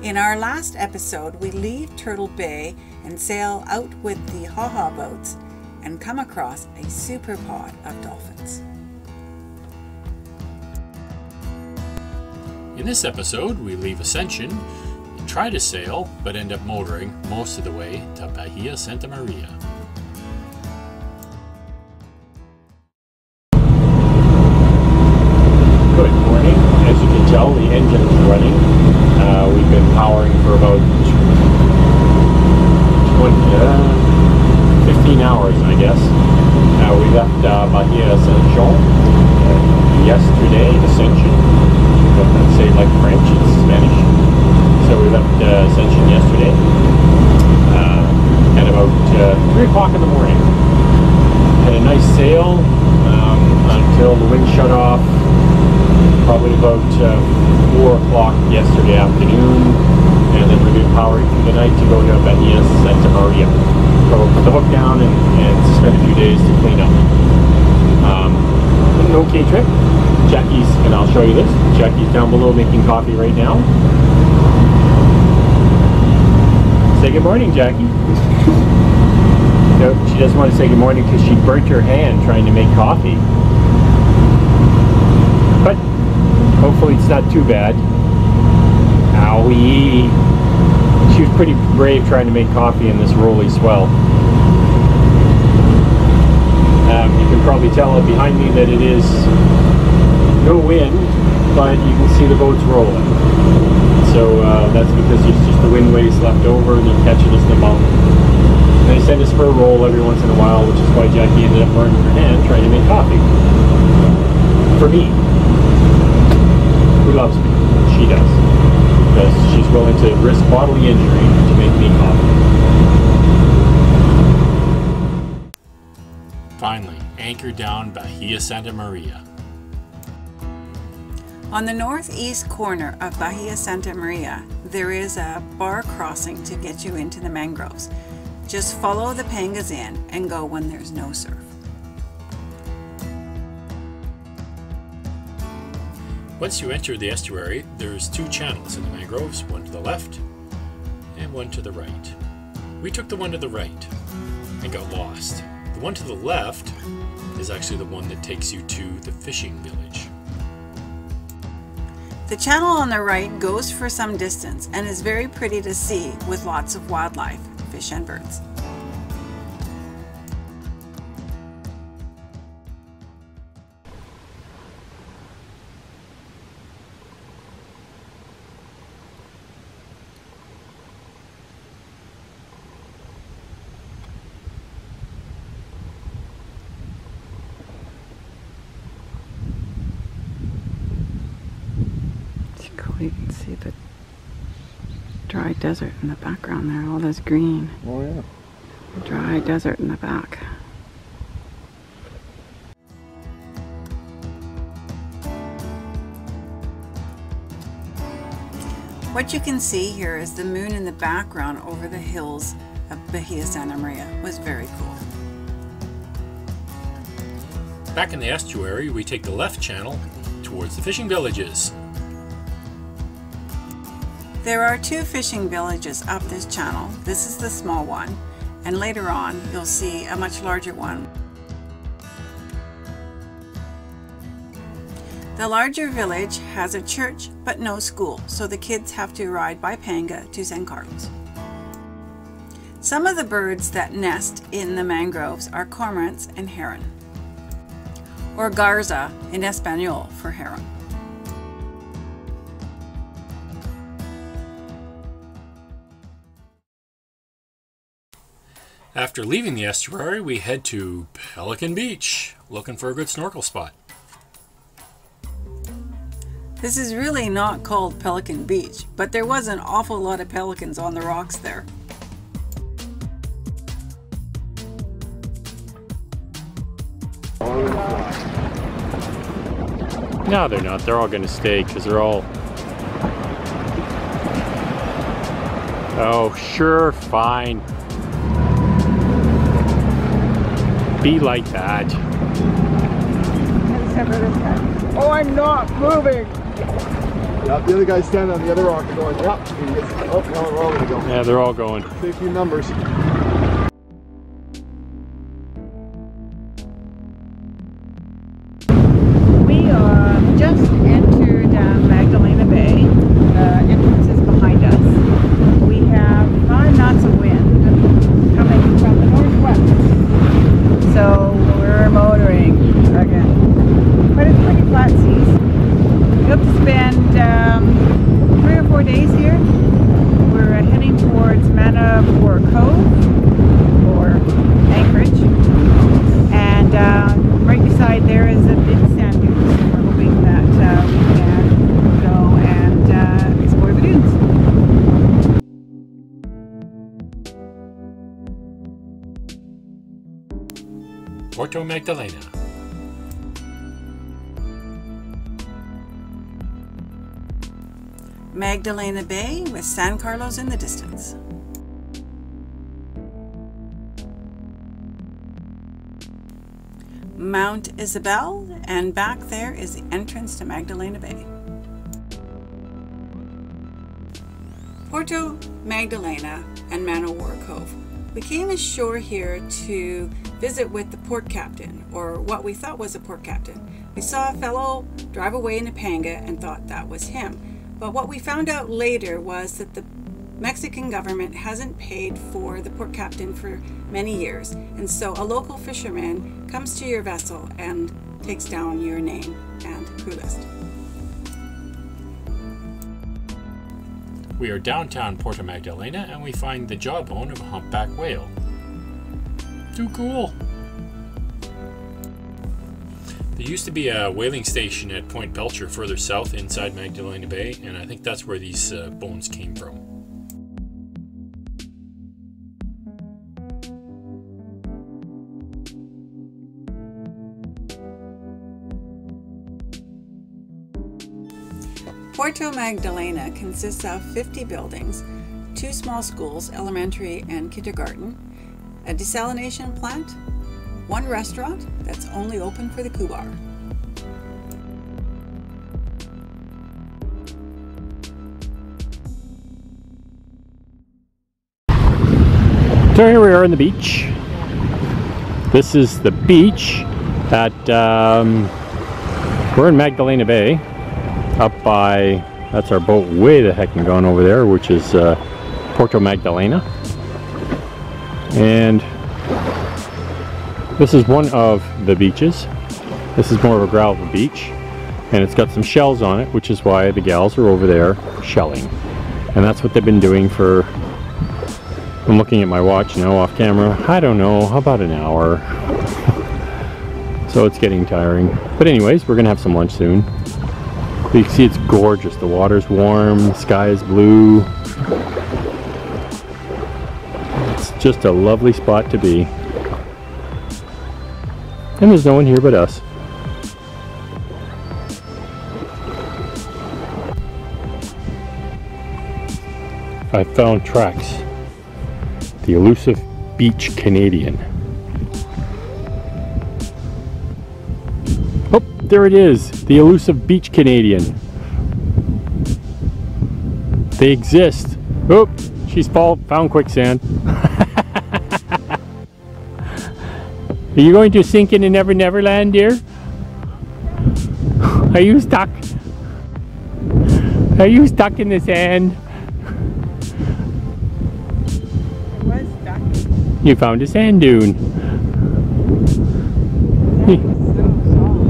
In our last episode, we leave Turtle Bay and sail out with the ha-ha boats and come across a super pod of dolphins. In this episode, we leave Ascension, try to sail, but end up motoring most of the way to Bahia Santa Maria. Good morning. As you can tell, the engine is running. We've been powering for about 15 hours, I guess. We left Bahia Ascension yesterday, Ascension. Let's say like French, it's Spanish. So we left Ascension yesterday at about 3 o'clock in the morning. Had a nice sail until the wind shut off. Probably about 4 o'clock yesterday afternoon, and then we've been powering through the night to go to Bahia Santa Maria. So put the hook down and spend a few days to clean up. An okay trip. Jackie's, and I'll show you this, Jackie's down below making coffee right now. Say good morning, Jackie. No, she doesn't want to say good morning because she burnt her hand trying to make coffee. But hopefully it's not too bad. Owie! She was pretty brave trying to make coffee in this rolly swell. You can probably tell behind me that it is no wind, but you can see the boats rolling. So that's because there's just the wind waves left over and they're catching us in the bump. They send us for a roll every once in a while, which is why Jackie ended up burning her hand trying to make coffee. For me. Who loves me? She does. Because she's willing to risk bodily injury to make me coffee. Finally, anchored down Bahia Santa Maria. On the northeast corner of Bahia Santa Maria, there is a bar crossing to get you into the mangroves. Just follow the pangas in and go when there's no surf. Once you enter the estuary, there's 2 channels in the mangroves, one to the left and one to the right. We took the one to the right and got lost. The one to the left is actually the one that takes you to the fishing village. The channel on the right goes for some distance and is very pretty to see with lots of wildlife, fish and birds. You can see the dry desert in the background there, all this green. Oh yeah. The dry desert in the back. What you can see here is the moon in the background over the hills of Bahia Santa Maria. It was very cool. Back in the estuary, we take the left channel towards the fishing villages. There are 2 fishing villages up this channel. This is the small one, and later on you'll see a much larger one. The larger village has a church but no school, so the kids have to ride by panga to San Carlos. Some of the birds that nest in the mangroves are cormorants and heron, or garza in Espanol for heron. After leaving the estuary, we head to Pelican Beach, looking for a good snorkel spot. This is really not called Pelican Beach, but there was an awful lot of pelicans on the rocks there. No, they're not. They're all going to stay because they're all... Oh, sure, fine. Be like that. Oh, I'm not moving! Yeah, the other guys standing on the other rock are going, yep. Oh, no, we're all gonna go. Yeah, they're all going. Say a few numbers. We just entered Magdalena Bay. The entrance is behind us. We have 5 knots of wind coming from the northwest. So we're motoring again. But it's pretty flat seas. We hope to spend 3 or 4 days here. We're heading towards Manor Cove or Anchorage. And right beside there is a big sand dune. So we're hoping that we can go and explore the dunes. Porto Magdalena. Magdalena Bay with San Carlos in the distance. Mount Isabel, and back there is the entrance to Magdalena Bay. Porto Magdalena and Man-o-War Cove. We came ashore here to visit with the port captain, or what we thought was a port captain. We saw a fellow drive away in a panga and thought that was him. But what we found out later was that the Mexican government hasn't paid for the port captain for many years, and so a local fisherman comes to your vessel and takes down your name and crew list. We are downtown Porto Magdalena and we find the jawbone of a humpback whale. Too cool! There used to be a whaling station at Point Belcher further south inside Magdalena Bay, and I think that's where these bones came from. Porto Magdalena consists of 50 buildings, 2 small schools, elementary and kindergarten, a desalination plant, 1 restaurant that's only open for the Kubar. So here we are on the beach. This is the beach at, we're in Magdalena Bay, up by, that's our boat way the heck and gone over there, which is Porto Magdalena. And this is one of the beaches. This is more of a gravel beach, and it's got some shells on it, which is why the gals are over there shelling. And that's what they've been doing for, I'm looking at my watch now off camera, I don't know, how about an hour? So it's getting tiring. But anyways, we're gonna have some lunch soon. You can see it's gorgeous. The water's warm, the sky is blue. It's just a lovely spot to be. And there's no one here but us. I found tracks. The elusive beach Canadian. Oh, there it is. The elusive beach Canadian. They exist. Oh, she's found quicksand. Are you going to sink in the Never Never Land, dear? Are you stuck? Are you stuck in the sand? I was stuck. You found a sand dune. That was so soft.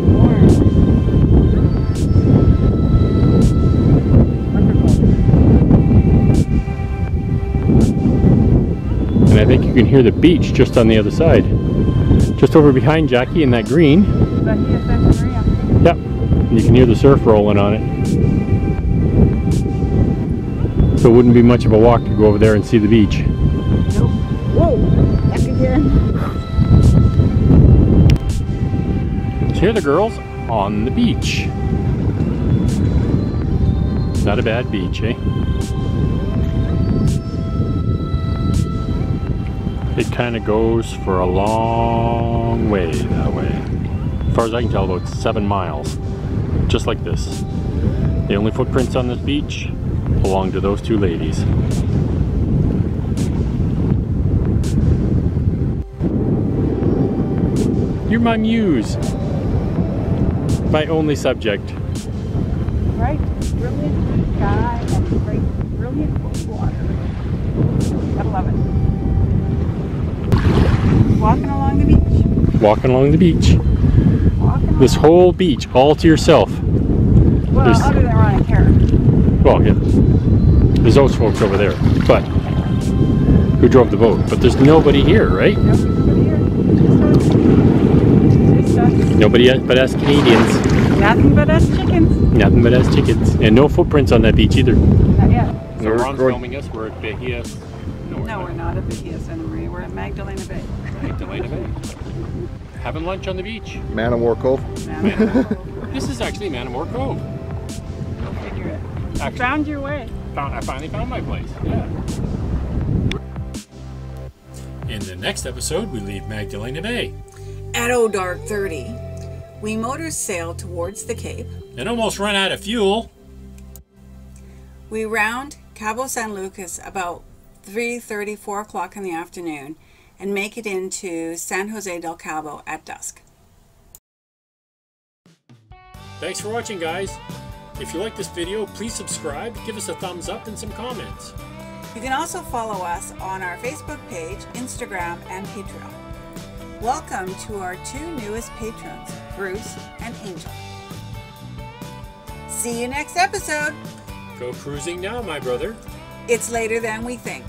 Warm. Wonderful. And I think you can hear the beach just on the other side. Just over behind Jackie in that green. Bahia, Santa Maria. Yep. You can hear the surf rolling on it. So it wouldn't be much of a walk to go over there and see the beach. Nope. Whoa! Back again. So here are the girls on the beach. Not a bad beach, eh? It kind of goes for a long way that way. As far as I can tell, about 7 miles. Just like this. The only footprints on this beach belong to those two ladies. You're my muse. My only subject. Right? Brilliant blue sky and great, brilliant water. I love it. Walking along the beach. Walking along the beach. This whole beach all to yourself. Well, other than Ryan Carrot. Well, yeah. There's those folks over there, but who drove the boat. But there's nobody here, right? Nope, nobody here. Just us. Nobody but us Canadians. Nothing but us chickens. Nothing but us chickens. And no footprints on that beach either. Not yet. So Ron's filming us. We're at Bahia. No, we're not at Bahia, Santa Maria. We're at Magdalena Bay. Magdelana Bay. Having lunch on the beach. Man of War Cove. This is actually Man of War Cove. Go figure it. Actually, Found your way. I finally found my place. Yeah. In the next episode, we leave Magdelana Bay At dark 30, we motor sail towards the Cape. and almost run out of fuel. We round Cabo San Lucas about 3:30, 4 o'clock in the afternoon and make it into San Jose del Cabo at dusk. Thanks for watching, guys. If you like this video, please subscribe, give us a thumbs up and some comments. You can also follow us on our Facebook page, Instagram, and Patreon. Welcome to our two newest patrons, Bruce and Angel. See you next episode. Go cruising now, my brother. It's later than we think.